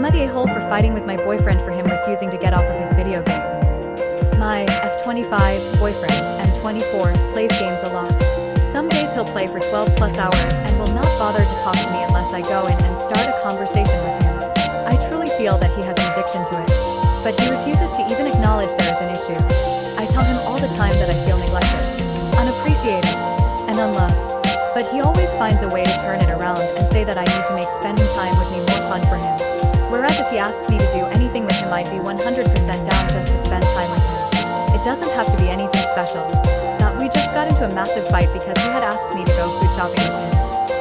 Am I the a-hole for fighting with my boyfriend for him refusing to get off of his video game? My F25 boyfriend, M24, plays games a lot. Some days he'll play for 12 plus hours and will not bother to talk to me unless I go in and start a conversation with him. I truly feel that he has an addiction to it, but he refuses to even acknowledge there is an issue. I tell him all the time that I feel neglected, unappreciated, and unloved, but he always finds a way to turn it around and say that I need to make spending time with me more fun for him. Whereas if he asked me to do anything with him, I'd be 100% down just to spend time with him. It doesn't have to be anything special. We just got into a massive fight because he had asked me to go food shopping with him.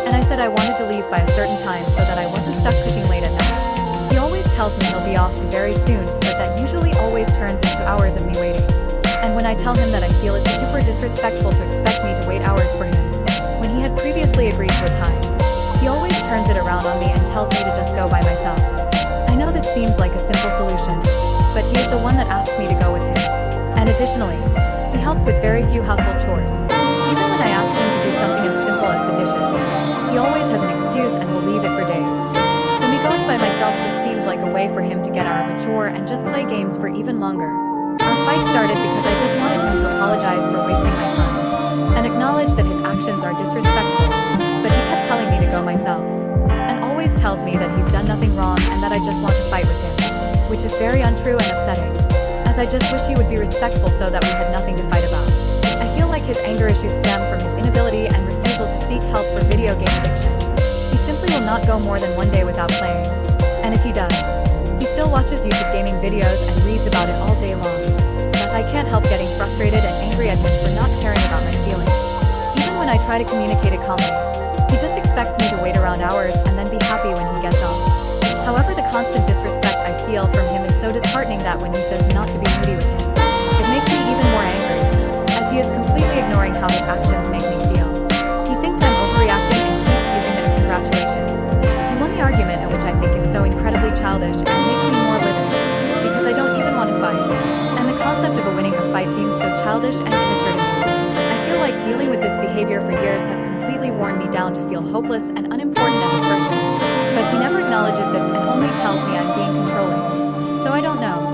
And I said I wanted to leave by a certain time so that I wasn't stuck cooking late at night. He always tells me he'll be off very soon, but that usually always turns into hours of me waiting. And when I tell him that I feel it's super disrespectful to expect me to wait hours for him, when he had previously agreed to a time, he always turns it around on me and tells me to just go by myself. I know this seems like a simple solution, but he is the one that asked me to go with him. And additionally, he helps with very few household chores. Even when I ask him to do something as simple as the dishes, he always has an excuse and will leave it for days. So me going by myself just seems like a way for him to get out of a chore and just play games for even longer. Our fight started because I just wanted him to apologize for wasting my time and acknowledge that his actions are disrespectful, but he kept telling me to go myself and always tells me that he's done nothing wrong and that I just want to fight with him, which is very untrue and upsetting, as I just wish he would be respectful so that we had nothing to fight about. I feel like his anger issues stem from his inability and refusal to seek help for video game addiction. He simply will not go more than one day without playing. And if he does, he still watches YouTube gaming videos and reads about it all day long. But I can't help getting frustrated and angry at him for not caring about my feelings. Even when I try to communicate it calmly, he just expects me to wait around hours and then be happy when he gets off. However, the constant disrespect I feel from him is so disheartening that when he says not to be moody with him, it makes me even more angry, as he is completely ignoring how his actions make me feel. He thinks I'm overreacting and keeps using the congratulations. He won the argument, which I think is so incredibly childish and makes me more livid, because I don't even want to fight. And the concept of winning a fight seems so childish and immature to me. I feel like dealing with this behavior for years has completely worn me down to feel hopeless and unimportant as a person. But he never acknowledges this and only tells me I'm being controlling. So I don't know.